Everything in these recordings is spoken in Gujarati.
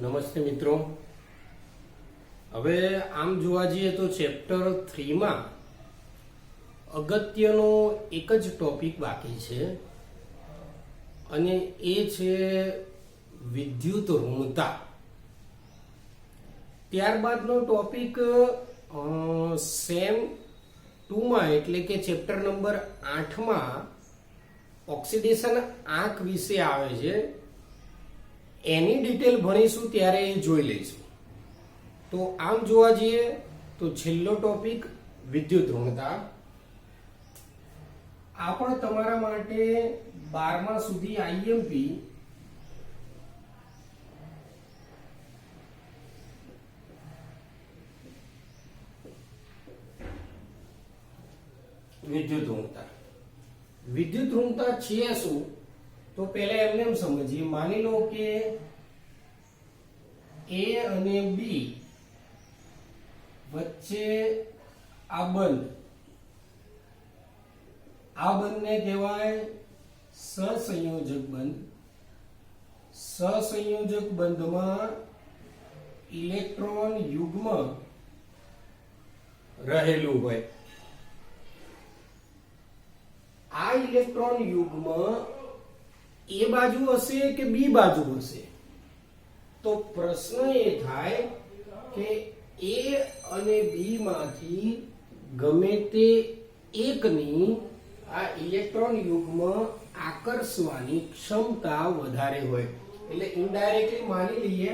નમસ્તે મિત્રો. હવે આમ જોવા જઈએ તો ચેપ્ટર 3 માં અગત્યનો એક જ ટોપિક બાકી છે અને એ છે વિદ્યુત ઋણતા. ત્યારબાદનો ટોપિક સેમ 2 માં એટલે કે ચેપ્ટર નંબર 8 માં ઓક્સિડેશન આંક વિશે આવે છે. એની ડિટેલ ભણીશું ત્યારે એ જોઈ લઈશું. તો આમ જોવા જઈએ તો છેલ્લો ટોપિક વિદ્યુત ઋણતા. આ પણ તમારા માટે 12મા સુધી આઈએમપી વિદ્યુત ઋણતા. વિદ્યુત ઋણતા છે શું? તો પહેલા એમને એમ સમજીએ. માની લો કે A અને B વચ્ચે આ બંધને કહેવાય સહસંયોજક બંધ. સહસંયોજક બંધમાં ઇલેક્ટ્રોન યુગ્મ રહેલું હોય. આ ઇલેક્ટ્રોન યુગ્મ એ બાજુ હશે કે બી બાજુ હશે? તો પ્રશ્ન એ થાય કે એ અને બી માંથી ગમે તે એકની આ ઇલેક્ટ્રોન યુગ્મ આકર્ષવાની ક્ષમતા વધારે હોય. એટલે ઇનડાયરેક્ટલી માની લઈએ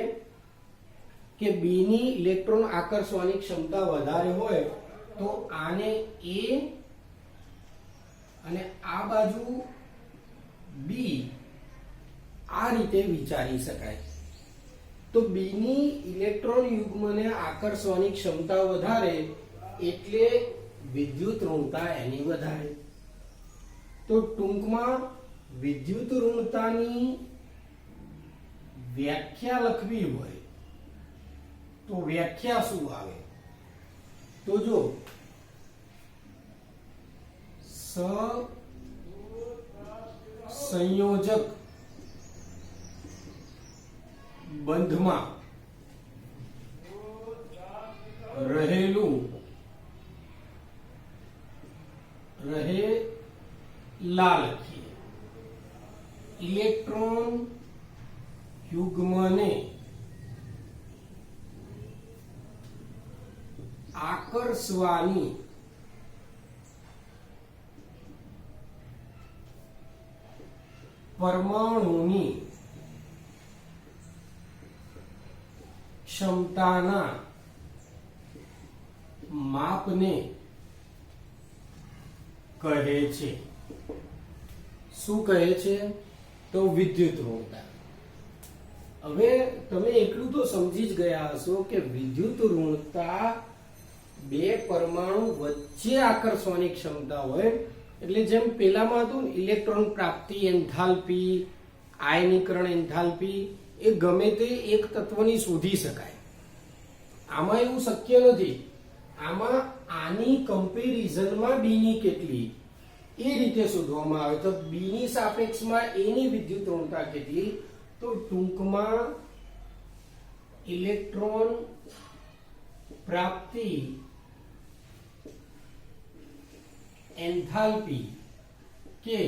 કે બી ની ઇલેક્ટ્રોન આકર્ષવાની ક્ષમતા વધારે હોય તો આને એ અને આ બાજુ બી આ રીતે વિચારી શકાય. તો બી ની ઇલેક્ટ્રોન યુગ્મને આકર્ષવાની ક્ષમતા વધારે એટલે વિદ્યુત ઋણતા એની વધારે. તો ટૂંકમાં વિદ્યુત ઋણતાની વ્યાખ્યા લખવી હોય તો વ્યાખ્યા શું આવે? તો જો સંયોજક બંધમાં રહેલા લખીએ ઇલેક્ટ્રોન યુગ્મને આકર્ષવાની પરમાણુની ક્ષમતાના માપને કહે છે. શું કહે છે? તો વિદ્યુત ઋણતા. હવે તમે એટલું તો સમજી જ ગયા હશો કે વિદ્યુત ઋણતા બે પરમાણુ વચ્ચે આકર્ષવાની ક્ષમતા હોય. એટલે જેમ પેલામાં હતું ઇલેક્ટ્રોન પ્રાપ્તિ એન્થાલ્પી, આયનીકરણ એન્થાલ્પી, એ ગમે તે એક તત્વની શોધી શકાય. આમાં એવું શક્ય નથી. આમાં આની કમ્પેરિઝનમાં બી ની કેટલી એ રીતે શોધવામાં આવે. તો બી ની સાપેક્ષમાં એ ની વિદ્યુત ઋણતા કેટલી? તો ટૂંકમાં ઇલેક્ટ્રોન પ્રાપ્તિ એન્થાલ્પી કે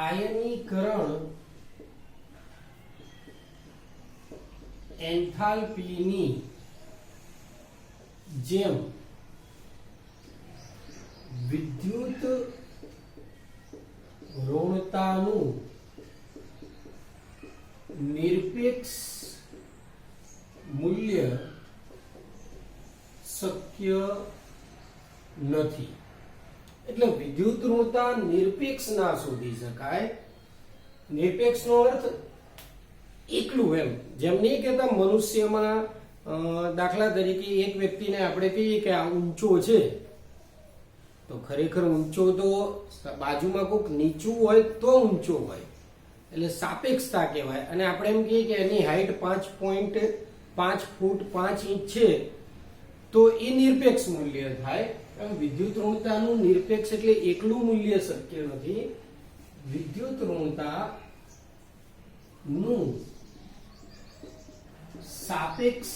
આયનીકરણ એન્થાલ્પીની જેમ વિદ્યુત ઋણતાનું નિરપેક્ષ મૂલ્ય શક્ય નથી. એટલે વિદ્યુત ઋણતા નિરપેક્ષ ના શોધી શકાય. નિરપેક્ષનો અર્થ એકલું એમ. જેમ નહીં કહેતા મનુષ્યમાં દાખલા તરીકે એક વ્યક્તિને આપણે કહીએ કે આ ઊંચો છે, તો ખરેખર ઊંચો તો બાજુમાં કોઈક નીચું હોય તો ઊંચો હોય, એટલે સાપેક્ષતા કહેવાય. અને આપણે એમ કહીએ કે એની હાઈટ 5.5 ફૂટ 5 ઇંચ છે તો એ નિરપેક્ષ મૂલ્ય થાય. વિદ્યુત ઋણતાનું નિરપેક્ષ એટલે એકલું મૂલ્ય શક્ય નથી. વિદ્યુત ઋણતા નું સાપેક્ષ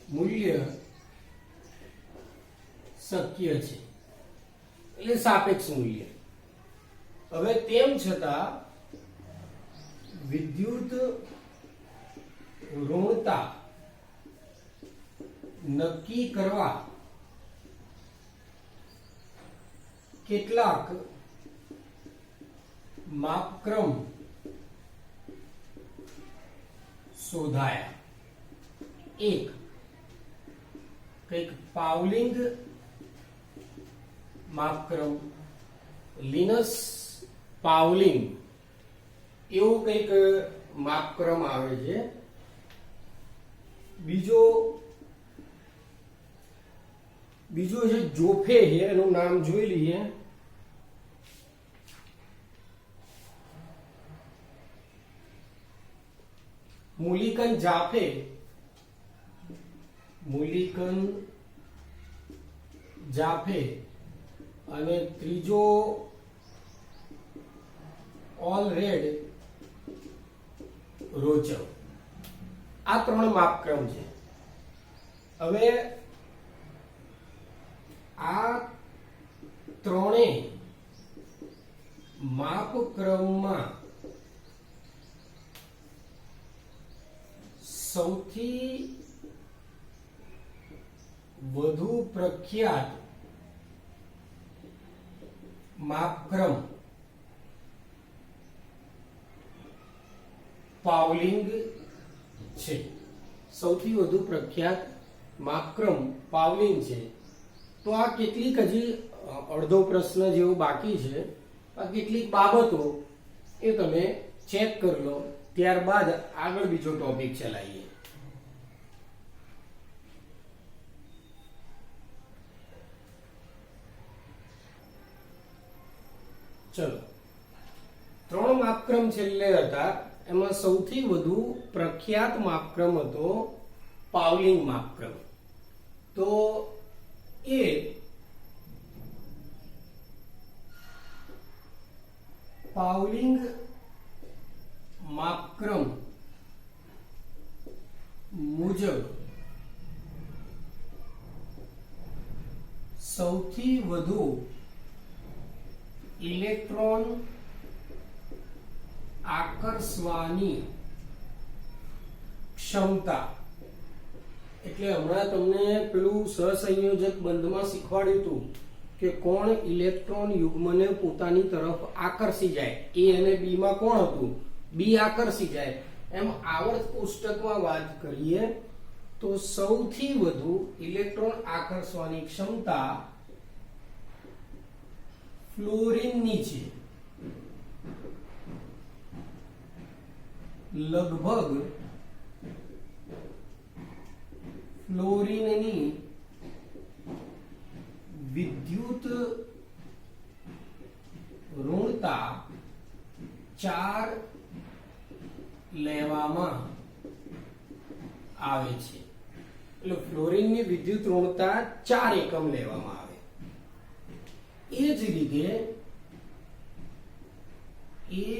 મૂલ્ય શક્ય છે, એટલે સાપેક્ષ મૂલ્ય. હવે તેમ છતાં વિદ્યુત ઋણતા નક્કી કરવા કેટલાક માપક્રમ શોધાયા. એક કંઈક પાવલિંગ માપક્રમ, લિનસ પાવલિંગ એવું કંઈક માપક્રમ આવે છે. બીજો છે જોફે છે, એનું નામ જોઈ લઈએ. મૂલિકન જાફે અને ત્રીજો ઓલરેડ રોચવ. આ ત્રણ માપક્રમ છે. હવે આ ત્રણેય માપક્રમમાં સૌથી વધુ પ્રખ્યાત માપક્રમ પાવલિંગ છે. સૌથી વધુ પ્રખ્યાત માપક્રમ પાવલિંગ છે. તો આ કેટલીક હજી અડધો પ્રશ્ન જેવો બાકી છે. આ કેટલીક બાબતો એ તમે ચેક કરી લો, ત્યારબાદ આગળ બીજો ટોપિક ચલાવીએ. ચલો, ત્રણ માપક્રમ છેલ્લે હતા. એમાં સૌથી વધુ પ્રખ્યાત માપક્રમ હતો પાવલિંગ માપક્રમ. તો એ પાવલિંગ માપક્રમ મુજબ સૌથી વધુ ઇલેક્ટ્રોન આકર્ષવાની ક્ષમતા, એટલે હમણાં તમને પેલું સહસંયોજક બંધમાં શીખવાડ્યું હતું કે કોણ ઇલેક્ટ્રોન યુગ્મને પોતાની તરફ આકર્ષી જાય. એ અને બી માં કોણ હતું? બી આકર્ષી જાય. એમ આવર્ત કોષ્ટકમાં વાત કરીએ તો સૌથી વધુ ઇલેક્ટ્રોન આકર્ષવાની ક્ષમતા ફ્લોરીનની છે. લગભગ ફ્લોરીનની વિદ્યુત ઋણતા 4 લેવામાં આવે છે. એટલે ફ્લોરીનની વિદ્યુત ઋણતા 4 એકમ લેવામાં આવે. એ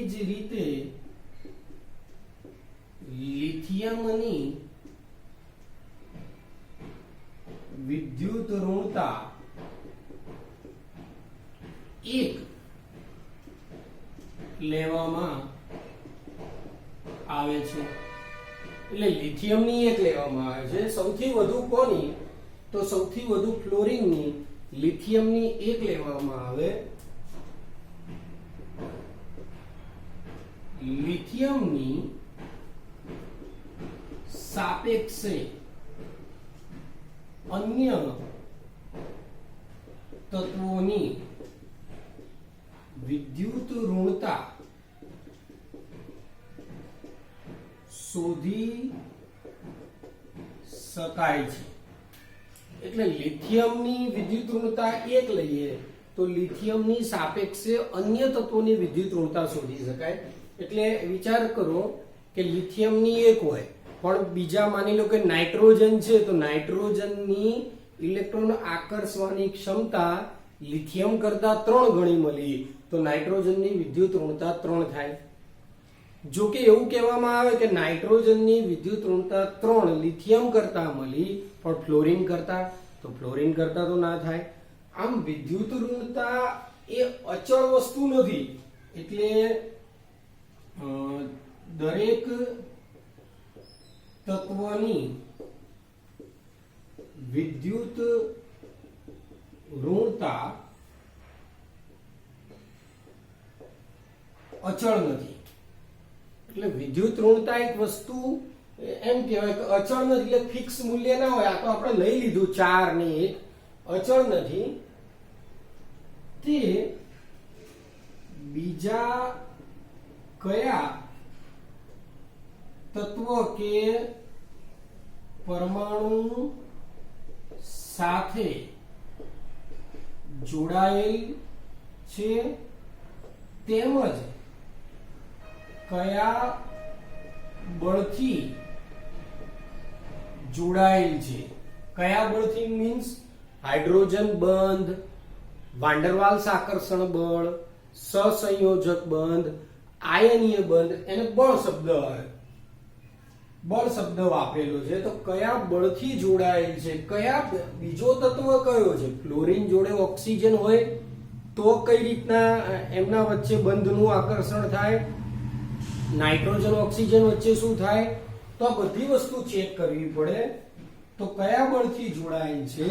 જ રીતે લિથિયમની વિદ્યુત ઋણતા 1 લેવામાં આવે છે. એટલે લિથિયમની 1 લેવામાં આવે છે. સૌથી વધુ કોની? તો સૌથી વધુ ફ્લોરીનની. લિથિયમની 1 લેવામાં આવે. લિથિયમની સાપેક્ષે અન્ય તત્વોની વિદ્યુત ઋણતા શોધી શકાય છે. એટલે લિથિયમની વિદ્યુત ઋણતા 1 લઈએ તો લિથિયમની સાપેક્ષે અન્ય તત્વોની વિદ્યુત ઋણતા શોધી શકાય. એટલે વિચાર કરો કે લિથિયમની 1 હોય પણ બીજા માની લો કે નાઇટ્રોજન છે, તો નાઇટ્રોજનની ઇલેક્ટ્રોન આકર્ષવાની ક્ષમતા લિથિયમ કરતા 3 ગણી મળી, તો નાઇટ્રોજનની વિદ્યુત ઋણતા 3 થાય. જો કે એવું કહેવામાં આવે કે નાઇટ્રોજનની વિદ્યુત ઋણતા 3 લિથિયમ કરતા મળી, પણ ફ્લોરિન કરતા તો ના થાય. આમ વિદ્યુત ઋણતા એ અચળ વસ્તુ નથી, એટલે દરેક તત્વની વિદ્યુત ઋણતા અચળ નથી. એટલે વિદ્યુત ઋણતા એક વસ્તુ એમ કહેવાય કે અચળ નથી, એટલે ફિક્સ મૂલ્ય ના હોય. આ તો આપણે લઈ લીધું 4 ને 1, અચળ નથી. તે બીજા કયા તત્વ કે પરમાણુ સાથે જોડાયેલ છે, તેમજ કયા બળથી જોડાયેલ છે. કયા બળથી મીન્સ હાઇડ્રોજન બંધ, વાન ડર વાલ્સ આકર્ષણ બળ, સહસંયોજક બંધ, આયનીય બંધ, એને બળ શબ્દ વાપરેલો છે. તો કયા બળથી જોડાયેલ છે, કયા બીજો તત્વ કયો છે. ફ્લોરિન જોડે ઓક્સિજન હોય તો કઈ રીતના એમના વચ્ચે બંધનું આકર્ષણ થાય, નાઇટ્રોજન ઓક્સિજન વચ્ચે શું થાય, તો આ બધી વસ્તુ ચેક કરવી પડે. તો કયા બળથી જોડાયેલ છે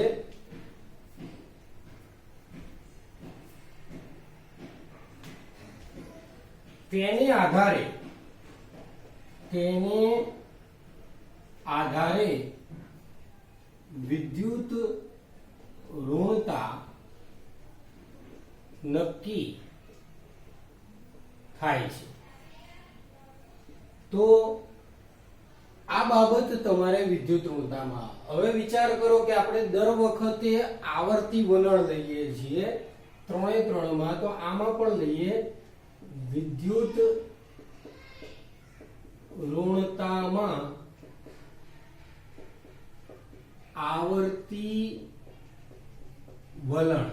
તેને આધારે વિદ્યુત ઋણતા નક્કી થાય છે. તો આ બાબત તમારે વિદ્યુત ઋણતામાં. હવે વિચાર કરો કે આપણે દર વખતે આવર્તી વલણ લઈએ છીએ 3 માં, તો આમાં પણ લઈએ વિદ્યુત ઋણતામાં આવર્તી વલણ.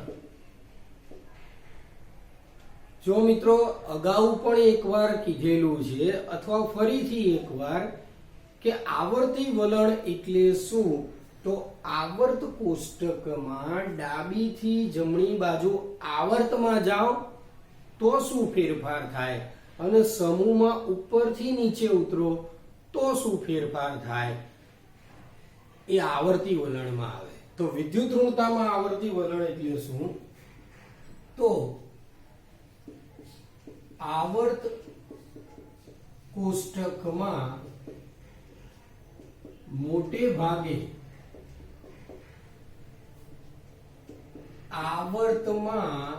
જો મિત્રો અગાઉ પણ એકવાર કીધેલું છે અથવા ફરીથી એકવાર કે આવર્તી વલણ એટલે શું, તો આવર્ત કોષ્ટકમાં ડાબીથી જમણી બાજુ આવર્તમાં જાઓ તો શું ફેરફાર થાય, અને સમૂહમાં ઉપરથી નીચે ઉતરો તો શું ફેરફાર થાય, એ આવર્તી વલણમાં આવે. તો વિદ્યુત ઋણતામાં આવર્તી વલણ એટલે શું, તો આવર્ત કોષ્ટકમાં મોટે ભાગે આવર્તમાં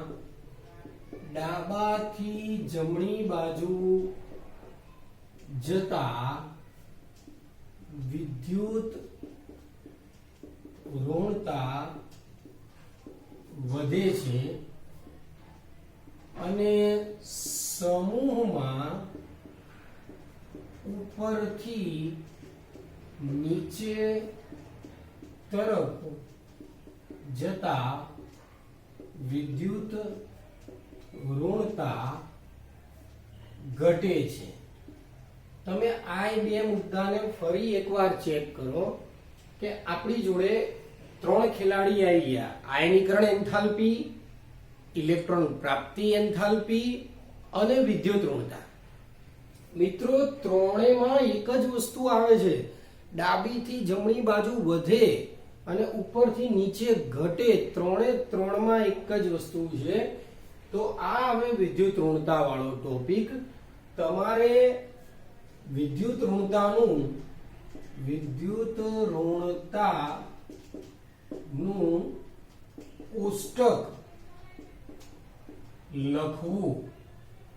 ડાબાથી જમણી બાજુ જતા વિદ્યુત ઋણતા વધે છે, અને સમૂહમાં ઉપરથી નીચે તરફ જતા વિદ્યુત ઋણતા ઘટે છે. તમે આ બે મુદ્દાને ફરી એકવાર ચેક કરો કે આપણી જોડે 3 ખેલાડી આવી ગયા. આયનીકરણ એન્થાલ્પી, ઇલેક્ટ્રોન પ્રાપ્તિ એન્થાલ્પી અને વિદ્યુત ઋણતા. મિત્રો ત્રણેયમાં એક જ વસ્તુ આવે છે, ડાબીથી જમણી બાજુ વધે અને ઉપરથી નીચે ઘટે. ત્રણેમાં એક જ વસ્તુ છે. તો આ હવે વિદ્યુત ઋણતા વાળો ટોપિક. તમારે વિદ્યુત ઋણતાનું કોષ્ટક લખવું.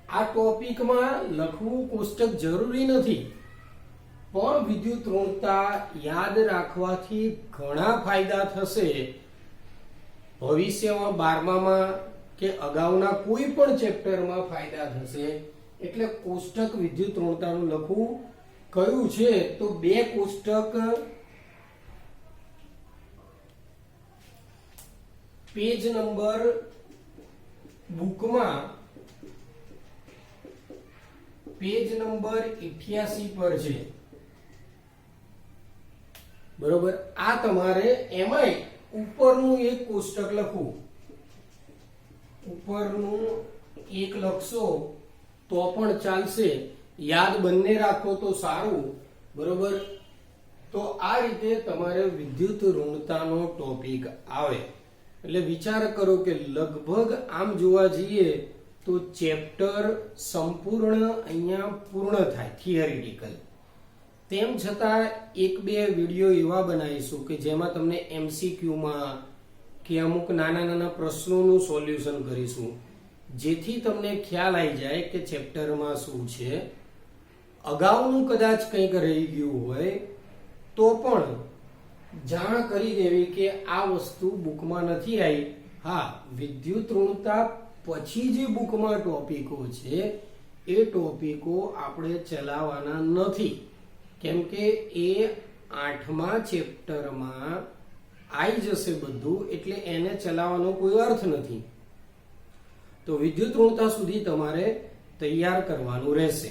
આ ટોપિકમાં લખવું કોષ્ટક જરૂરી નથી, પણ વિદ્યુત ઋણતા યાદ રાખવાથી ઘણા ફાયદા થશે. ભવિષ્યમાં 12માં કે અગાઉના કોઈ પણ ચેપ્ટરમાં ફાયદા થશે. એટલે કોષ્ટક વિદ્યુત ઋણતાનું લખવું કયું છે, તો 2 કોષ્ટક પેજ નંબર બુકમાં પેજ નંબર 88 પર છે, બરોબર. આ તમારે એમાંય ઉપરનું એક કોષ્ટક લખવું, ઉપરનું એક લખશો તો પણ ચાલશે, યાદ બંને રાખો તો સારું, બરોબર. તો આ રીતે તમારે વિદ્યુત ઋણતાનો ટોપિક આવે. એટલે વિચાર કરો કે લગભગ આમ જોવા જઈએ તો ચેપ્ટર સંપૂર્ણ અહીંયા પૂર્ણ થાય થિયરિટિકલ. તેમ છતાં એક બે વિડીયો એવા બનાવીશું કે જેમાં તમને MCQમાં કે અમુક નાના નાના પ્રશ્નોનું સોલ્યુશન કરીશું, જેથી તમને ખ્યાલ આવી જાય કે ચેપ્ટરમાં શું છે. અગાઉનું કદાચ કંઈક રહી ગયું હોય તો પણ જાણ કરી દેવી કે આ વસ્તુ બુકમાં નથી આવી. હા, વિદ્યુત ઋણતા પછી જે બુકમાં ટોપિકો છે એ ટોપિકો આપણે ચલાવવાના નથી, કેમ કે એ 8મા ચેપ્ટરમાં આવી જશે બધું, એટલે એને ચલાવવાનો કોઈ અર્થ નથી. તો વિદ્યુત ઋણતા સુધી તમારે તૈયાર કરવાનું રહેશે.